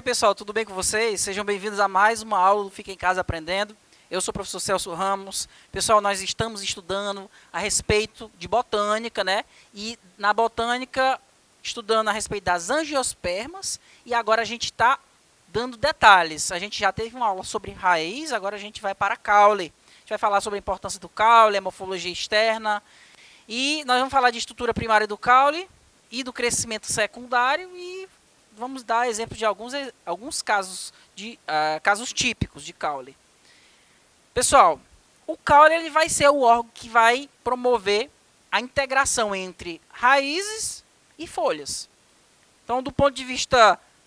pessoal, tudo bem com vocês? Sejam bem-vindos a mais uma aula do Fica em Casa Aprendendo. Eu sou o professor Celso Ramos. Pessoal, nós estamos estudando a respeito de botânica, né? E na botânica, estudando a respeito das angiospermas, e agora a gente está dando detalhes. A gente já teve uma aula sobre raiz, agora a gente vai para caule. A gente vai falar sobre a importância do caule, a morfologia externa, e nós vamos falar de estrutura primária do caule e do crescimento secundário, e vamos dar exemplo de alguns casos casos típicos de caule. Pessoal, o caule ele vai ser o órgão que vai promover a integração entre raízes e folhas. Então,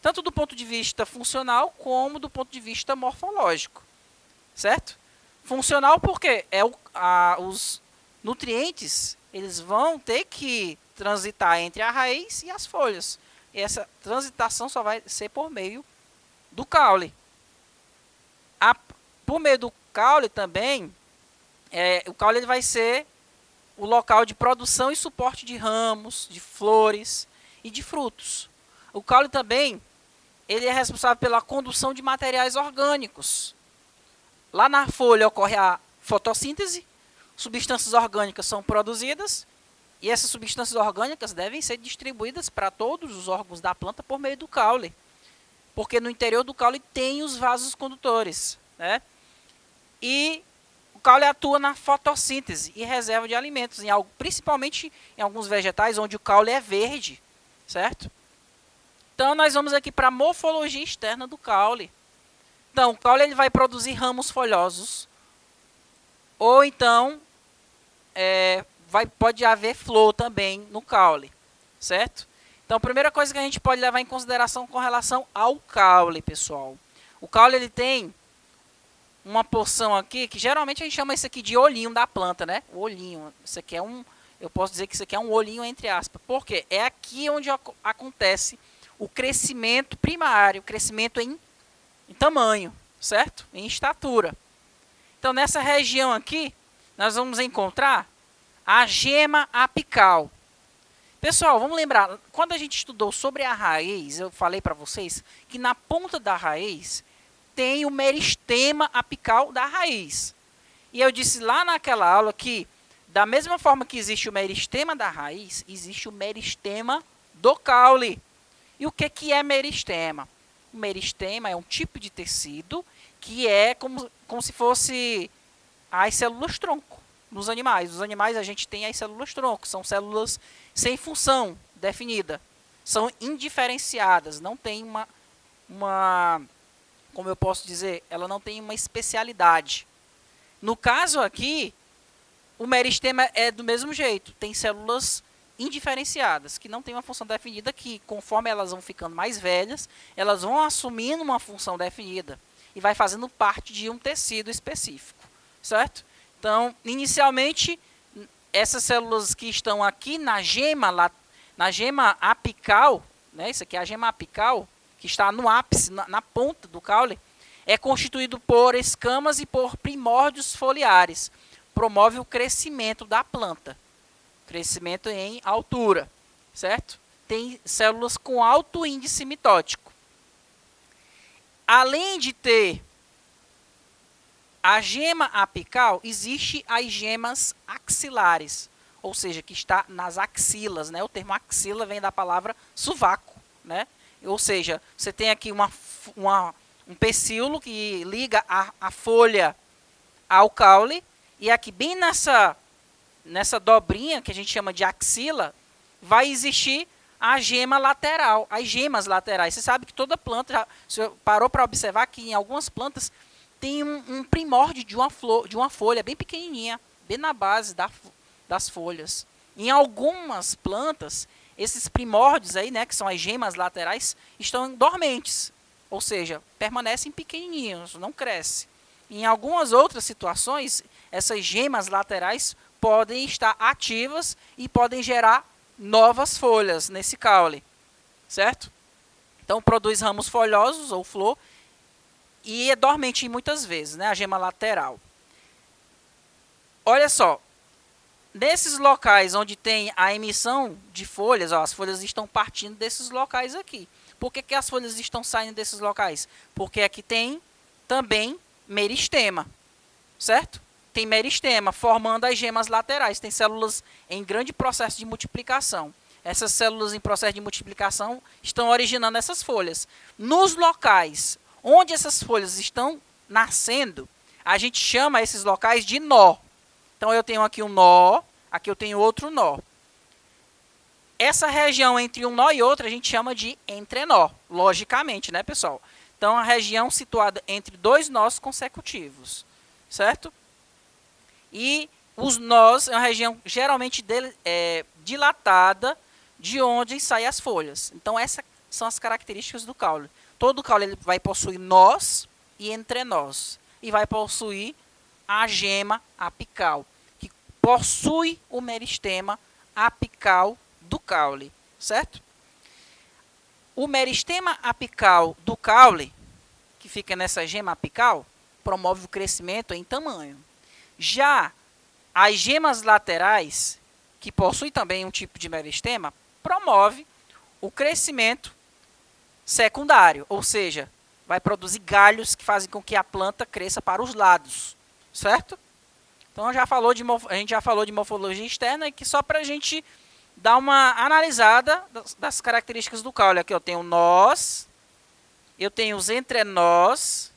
tanto do ponto de vista funcional como do ponto de vista morfológico, certo? Funcional porque os nutrientes eles vão ter que transitar entre a raiz e as folhas. E essa transitação só vai ser por meio do caule. Por meio do caule também, o caule ele vai ser o local de produção e suporte de ramos, de flores e de frutos. O caule também ele é responsável pela condução de materiais orgânicos. Lá na folha ocorre a fotossíntese, substâncias orgânicas são produzidas, e essas substâncias orgânicas devem ser distribuídas para todos os órgãos da planta por meio do caule. Porque no interior do caule tem os vasos condutores, né? E o caule atua na fotossíntese e reserva de alimentos, principalmente em alguns vegetais onde o caule é verde, certo? Então, nós vamos aqui para a morfologia externa do caule. Então, o caule ele vai produzir ramos folhosos, ou então pode haver flor também no caule, certo? Então, a primeira coisa que a gente pode levar em consideração com relação ao caule, pessoal. O caule ele tem uma porção aqui, que geralmente a gente chama isso aqui de olhinho da planta, né? O olhinho, isso aqui eu posso dizer que isso aqui é um olhinho entre aspas. Por quê? É aqui onde acontece o crescimento primário, o crescimento em tamanho, certo? Em estatura. Então, nessa região aqui, nós vamos encontrar a gema apical. Pessoal, vamos lembrar, quando a gente estudou sobre a raiz, eu falei para vocês que na ponta da raiz tem o meristema apical da raiz. E eu disse lá naquela aula que, da mesma forma que existe o meristema da raiz, existe o meristema do caule. E o que é meristema? O meristema é um tipo de tecido que é como se fosse as células-tronco nos animais. Nos animais a gente tem as células-tronco, são células sem função definida. São indiferenciadas, não tem como eu posso dizer, ela não tem uma especialidade. No caso aqui, o meristema é do mesmo jeito, tem células indiferenciadas, que não tem uma função definida, que conforme elas vão ficando mais velhas, elas vão assumindo uma função definida e vai fazendo parte de um tecido específico, certo? Então, inicialmente, essas células que estão aqui na gema apical, né, isso aqui é a gema apical, que está no ápice, na ponta do caule, é constituído por escamas e por primórdios foliares. Promove o crescimento da planta. Crescimento em altura, certo? Tem células com alto índice mitótico. Além de ter a gema apical, existe as gemas axilares, ou seja, que está nas axilas, né? O termo axila vem da palavra sovaco, né? Ou seja, você tem aqui um pecíolo que liga a folha ao caule, e aqui bem nessa dobrinha, que a gente chama de axila, vai existir a gema lateral, as gemas laterais. Você sabe que toda planta, você parou para observar que em algumas plantas tem um primórdio de uma folha bem pequenininha, bem na base das folhas. Em algumas plantas, esses primórdios aí, né, que são as gemas laterais, estão dormentes, ou seja, permanecem pequenininhos, não crescem. Em algumas outras situações, essas gemas laterais podem estar ativas e podem gerar novas folhas nesse caule, certo? Então, produz ramos folhosos ou flor e é dormente muitas vezes, né, a gema lateral. Olha só, nesses locais onde tem a emissão de folhas, ó, as folhas estão partindo desses locais aqui. Por que as folhas estão saindo desses locais? Porque aqui tem também meristema, certo? Tem meristema, formando as gemas laterais. Tem células em grande processo de multiplicação. Essas células em processo de multiplicação estão originando essas folhas. Nos locais onde essas folhas estão nascendo, a gente chama esses locais de nó. Então, eu tenho aqui um nó, aqui eu tenho outro nó. Essa região entre um nó e outro a gente chama de entrenó, logicamente, né, pessoal? Então, a região situada entre dois nós consecutivos, certo? E os nós é uma região geralmente dilatada, de onde saem as folhas. Então, essas são as características do caule. Todo caule ele vai possuir nós e entrenós. E vai possuir a gema apical, que possui o meristema apical do caule, certo? O meristema apical do caule, que fica nessa gema apical, promove o crescimento em tamanho. Já as gemas laterais, que possuem também um tipo de meristema, promove o crescimento secundário, ou seja, vai produzir galhos que fazem com que a planta cresça para os lados, certo? Então, a gente já falou de morfologia externa, e que só para a gente dar uma analisada das características do caule. Aqui eu tenho nós, eu tenho os entrenós,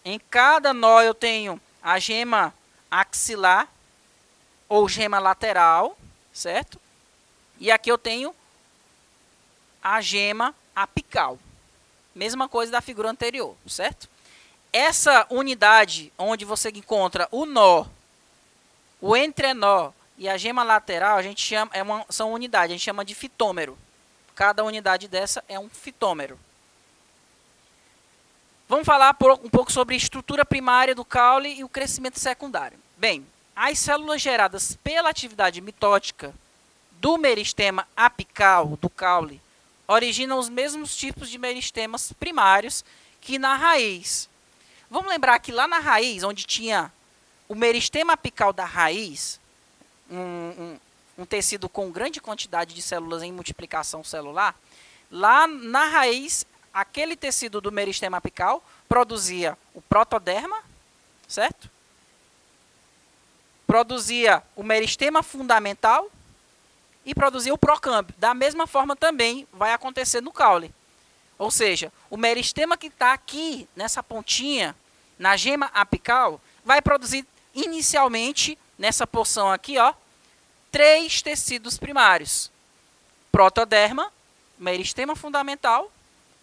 em cada nó eu tenho a gema axilar ou gema lateral, certo? E aqui eu tenho a gema apical. Mesma coisa da figura anterior, certo? Essa unidade onde você encontra o nó, o entrenó e a gema lateral, a gente chama, são unidades, a gente chama de fitômero. Cada unidade dessa é um fitômero. Vamos falar um pouco sobre a estrutura primária do caule e o crescimento secundário. Bem, as células geradas pela atividade mitótica do meristema apical do caule originam os mesmos tipos de meristemas primários que na raiz. Vamos lembrar que lá na raiz, onde tinha o meristema apical da raiz, um tecido com grande quantidade de células em multiplicação celular, lá na raiz, aquele tecido do meristema apical produzia o protoderma, certo? Produzia o meristema fundamental e produzia o procâmbio. Da mesma forma também vai acontecer no caule. Ou seja, o meristema que está aqui, nessa pontinha, na gema apical, vai produzir inicialmente, nessa porção aqui, ó, 3 tecidos primários. Protoderma, meristema fundamental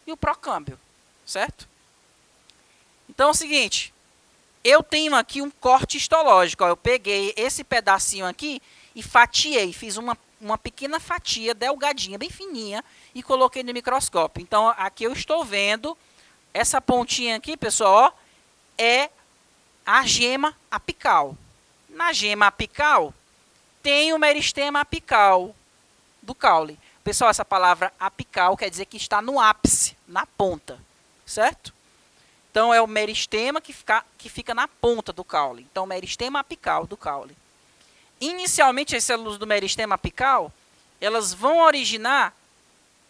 e o procâmbio, certo? Então é o seguinte, eu tenho aqui um corte histológico. Ó, eu peguei esse pedacinho aqui e fatiei, fiz uma pequena fatia delgadinha, bem fininha, e coloquei no microscópio. Então, aqui eu estou vendo, essa pontinha aqui, pessoal, ó, é a gema apical. Na gema apical, tem o meristema apical do caule. Pessoal, essa palavra apical quer dizer que está no ápice, na ponta, certo? Então, é o meristema que fica na ponta do caule. Então, meristema apical do caule. Inicialmente, as células do meristema apical, elas vão originar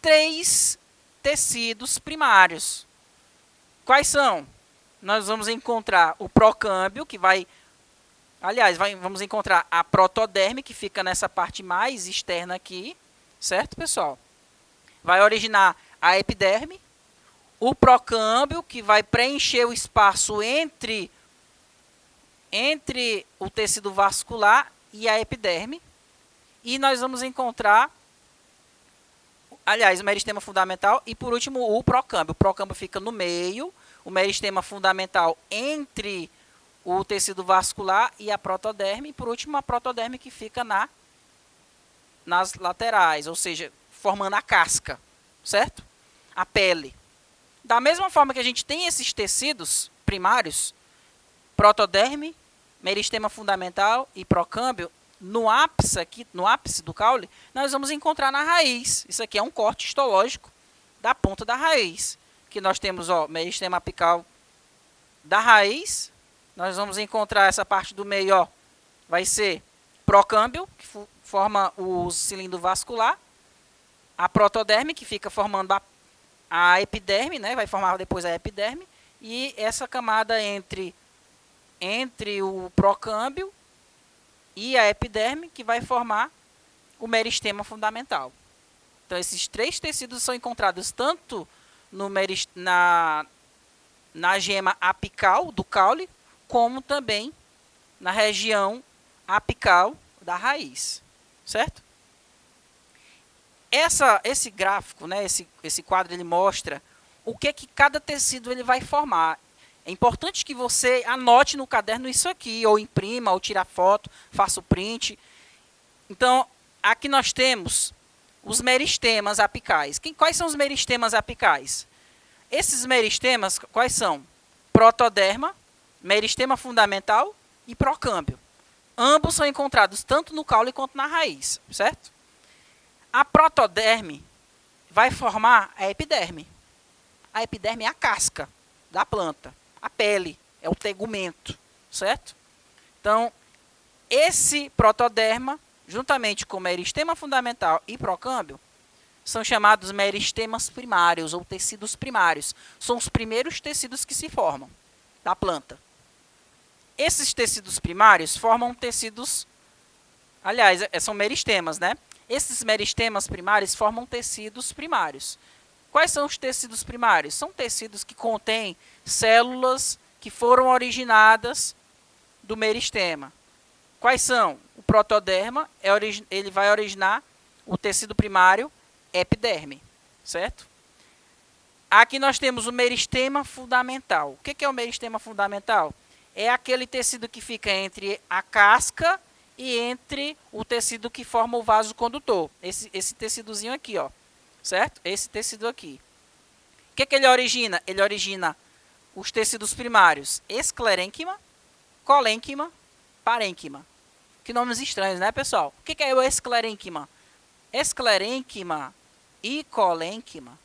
3 tecidos primários. Quais são? Nós vamos encontrar o procâmbio, que vai... Aliás, vamos encontrar a protoderme, que fica nessa parte mais externa aqui. Certo, pessoal? Vai originar a epiderme. O procâmbio, que vai preencher o espaço entre o tecido vascular e a epiderme. E nós vamos encontrar, aliás, o meristema fundamental e, por último, o procâmbio. O procâmbio fica no meio, o meristema fundamental entre o tecido vascular e a protoderme. E, por último, a protoderme que fica nas laterais, ou seja, formando a casca, certo? A pele. Da mesma forma que a gente tem esses tecidos primários, protoderme, meristema fundamental e procâmbio, no ápice do caule, nós vamos encontrar na raiz. Isso aqui é um corte histológico da ponta da raiz. Que nós temos, ó, meristema apical da raiz. Nós vamos encontrar essa parte do meio, ó, vai ser procâmbio, que forma o cilindro vascular. A protoderme, que fica formando a epiderme, né? Vai formar depois a epiderme. E essa camada entre o procâmbio e a epiderme que vai formar o meristema fundamental. Então, esses três tecidos são encontrados tanto na gema apical do caule, como também na região apical da raiz, certo? Esse gráfico, né, esse quadro, ele mostra o que cada tecido ele vai formar. É importante que você anote no caderno isso aqui, ou imprima, ou tire a foto, faça o print. Então, aqui nós temos os meristemas apicais. Quais são os meristemas apicais? Esses meristemas, quais são? Protoderma, meristema fundamental e procâmbio. Ambos são encontrados tanto no caule quanto na raiz, certo? A protoderme vai formar a epiderme. A epiderme é a casca da planta. A pele é o tegumento, certo? Então, esse protoderma, juntamente com o meristema fundamental e procâmbio, são chamados meristemas primários ou tecidos primários. São os primeiros tecidos que se formam da planta. Esses tecidos primários formam tecidos... Aliás, são meristemas, né? Esses meristemas primários formam tecidos primários. Quais são os tecidos primários? São tecidos que contêm células que foram originadas do meristema. Quais são? O protoderma, ele vai originar o tecido primário epiderme, certo? Aqui nós temos o meristema fundamental. O que é o meristema fundamental? É aquele tecido que fica entre a casca e entre o tecido que forma o vaso condutor. Esse tecidozinho aqui, ó, certo? Esse tecido aqui. O que ele origina? Ele origina os tecidos primários esclerênquima, colênquima, parênquima. Que nomes estranhos, né, pessoal? O que é o esclerênquima? Esclerênquima e colênquima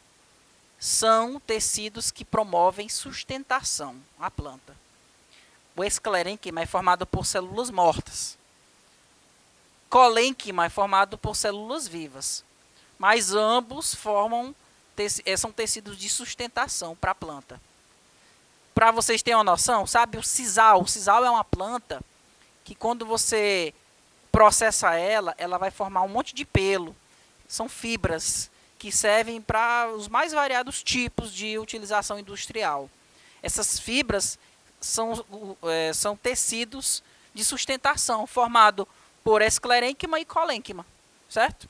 são tecidos que promovem sustentação à planta. O esclerênquima é formado por células mortas. Colênquima é formado por células vivas. Mas ambos são tecidos de sustentação para a planta. Para vocês terem uma noção, sabe o sisal? O sisal é uma planta que quando você processa ela vai formar um monte de pelo. São fibras que servem para os mais variados tipos de utilização industrial. Essas fibras são tecidos de sustentação, formado por esclerênquima e colênquima, certo?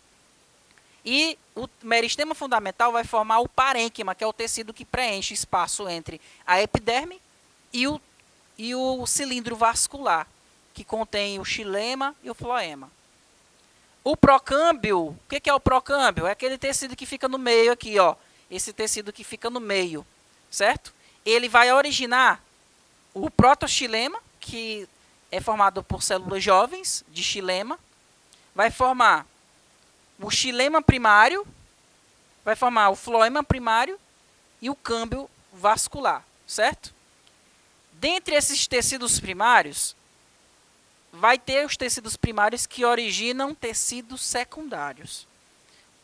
E o meristema fundamental vai formar o parênquima, que é o tecido que preenche espaço entre a epiderme e o cilindro vascular, que contém o xilema e o floema. O procâmbio, o que é o procâmbio? É aquele tecido que fica no meio aqui, ó. Esse tecido que fica no meio, certo? Ele vai originar o protoxilema, que é formado por células jovens de xilema. Vai formar o xilema primário, vai formar o floema primário e o câmbio vascular, certo? Dentre esses tecidos primários, vai ter os tecidos primários que originam tecidos secundários.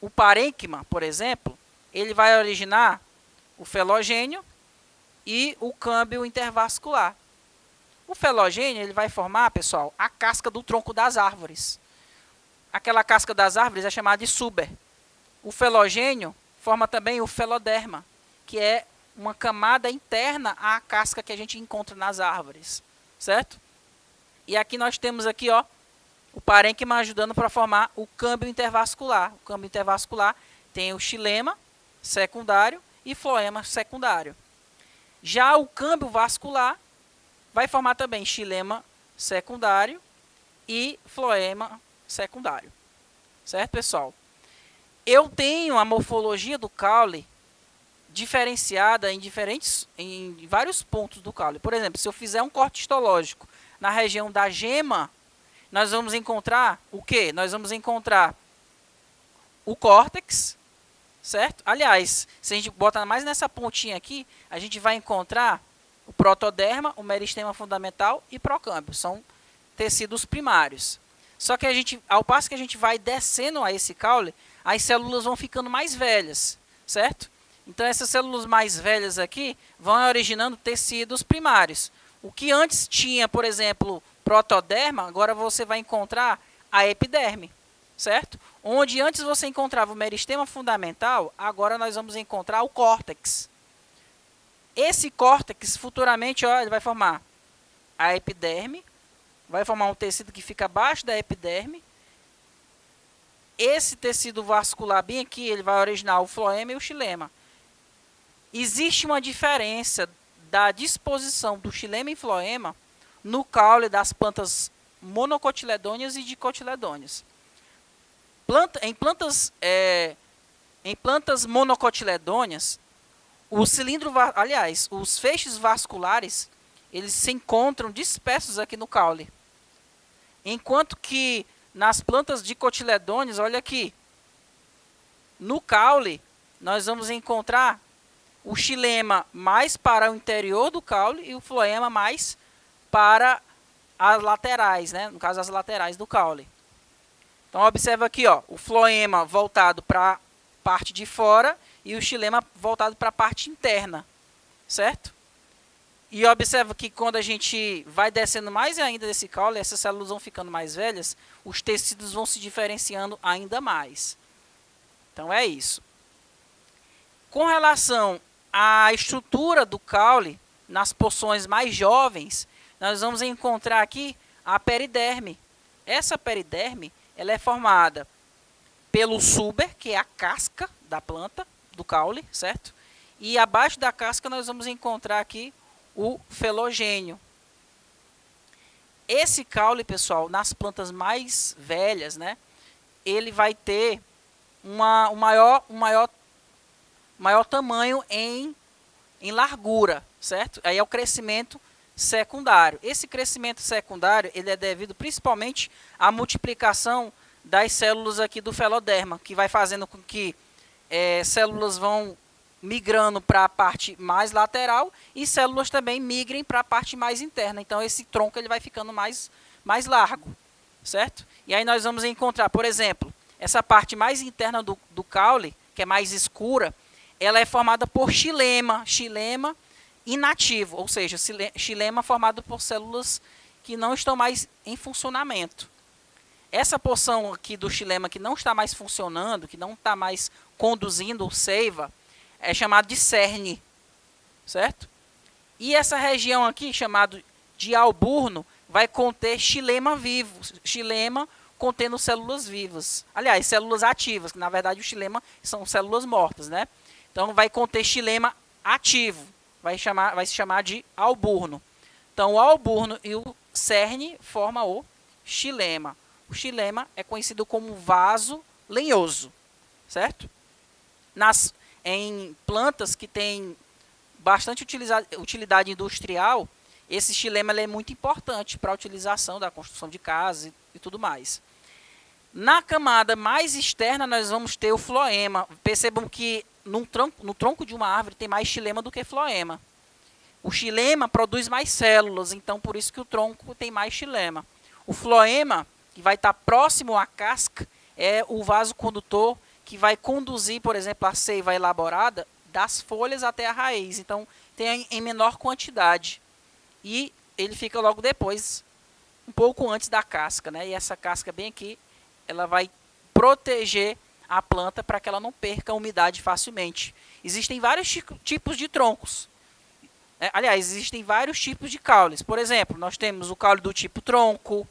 O parênquima, por exemplo, ele vai originar o felogênio e o câmbio intervascular. O felogênio ele vai formar, pessoal, a casca do tronco das árvores. Aquela casca das árvores é chamada de suber. O felogênio forma também o feloderma, que é uma camada interna à casca que a gente encontra nas árvores, certo? E aqui nós temos aqui, ó, o parênquima ajudando para formar o câmbio intervascular. O câmbio intervascular tem o xilema secundário e floema secundário. Já o câmbio vascular vai formar também xilema secundário e floema secundário. Certo, pessoal? Eu tenho a morfologia do caule diferenciada em vários pontos do caule. Por exemplo, se eu fizer um corte histológico na região da gema, nós vamos encontrar o quê? Nós vamos encontrar o córtex, certo? Aliás, se a gente botar mais nessa pontinha aqui, a gente vai encontrar o protoderma, o meristema fundamental e procâmbio. São tecidos primários. Só que ao passo que a gente vai descendo a esse caule, as células vão ficando mais velhas, certo? Então, essas células mais velhas aqui vão originando tecidos primários. O que antes tinha, por exemplo, protoderma, agora você vai encontrar a epiderme, certo? Onde antes você encontrava o meristema fundamental, agora nós vamos encontrar o córtex. Esse córtex, futuramente, ó, ele vai formar a epiderme, vai formar um tecido que fica abaixo da epiderme. Esse tecido vascular bem aqui, ele vai originar o floema e o xilema. Existe uma diferença da disposição do xilema e floema no caule das plantas monocotiledôneas e dicotiledôneas. Em plantas monocotiledôneas, os feixes vasculares, eles se encontram dispersos aqui no caule. Enquanto que nas plantas dicotiledôneas, olha aqui, no caule, nós vamos encontrar o xilema mais para o interior do caule e o floema mais para as laterais, né? No caso, as laterais do caule. Então, observa aqui, ó, o floema voltado para a parte de fora e o xilema voltado para a parte interna, certo? E observa que quando a gente vai descendo mais ainda desse caule, essas células vão ficando mais velhas, os tecidos vão se diferenciando ainda mais. Então, é isso. Com relação à estrutura do caule, nas porções mais jovens, nós vamos encontrar aqui a periderme. Essa periderme, ela é formada pelo suber, que é a casca da planta, do caule, certo? E abaixo da casca nós vamos encontrar aqui o felogênio. Esse caule, pessoal, nas plantas mais velhas, né, ele vai ter um maior tamanho em largura, certo? Aí é o crescimento secundário. Esse crescimento secundário, ele é devido principalmente à multiplicação das células aqui do feloderma, que vai fazendo com que células vão migrando para a parte mais lateral e células também migrem para a parte mais interna. Então, esse tronco ele vai ficando mais largo, certo? E aí nós vamos encontrar, por exemplo, essa parte mais interna do caule, que é mais escura, ela é formada por xilema inativo, ou seja, xilema formado por células que não estão mais em funcionamento. Essa porção aqui do xilema que não está mais funcionando, que não está mais conduzindo seiva, é chamado de cerne, certo? E essa região aqui, chamada de alburno, vai conter xilema vivo, xilema contendo células vivas. Aliás, células ativas, que na verdade o xilema são células mortas, né? Então vai conter xilema ativo, vai se chamar de alburno. Então o alburno e o cerne formam o xilema. O xilema é conhecido como vaso lenhoso, certo? Em plantas que têm bastante utilidade industrial, esse xilema é muito importante para a utilização da construção de casas e tudo mais. Na camada mais externa, nós vamos ter o floema. Percebam que no tronco de uma árvore tem mais xilema do que floema. O xilema produz mais células, então por isso que o tronco tem mais xilema. O floema, que vai estar próximo à casca, é o vaso condutor que vai conduzir, por exemplo, a seiva elaborada das folhas até a raiz. Então, tem em menor quantidade. E ele fica logo depois, um pouco antes da casca, né? E essa casca bem aqui, ela vai proteger a planta para que ela não perca a umidade facilmente. Existem vários tipos de troncos. Aliás, existem vários tipos de caules. Por exemplo, nós temos o caule do tipo tronco,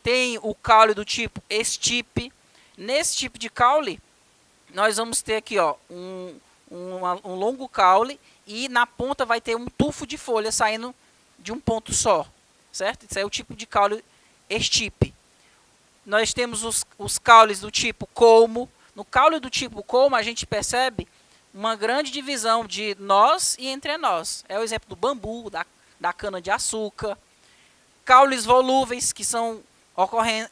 tem o caule do tipo estipe. Nesse tipo de caule, nós vamos ter aqui, ó, um longo caule e na ponta vai ter um tufo de folha saindo de um ponto só, certo? Isso é o tipo de caule estipe. Nós temos os caules do tipo colmo. No caule do tipo colmo, a gente percebe uma grande divisão de nós e entrenós. É o exemplo do bambu, da cana-de-açúcar. Caules volúveis, que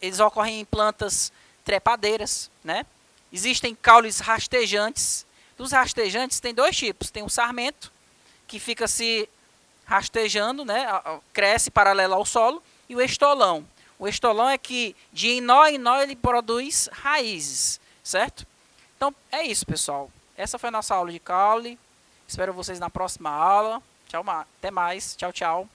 eles ocorrem em plantas trepadeiras, né? Existem caules rastejantes. Dos rastejantes tem dois tipos. Tem o sarmento, que fica se rastejando, né? Cresce paralelo ao solo. E o estolão. O estolão é que de em nó ele produz raízes, certo? Então, é isso, pessoal. essa foi a nossa aula de caule. Espero vocês na próxima aula. Tchau, até mais. Tchau, tchau.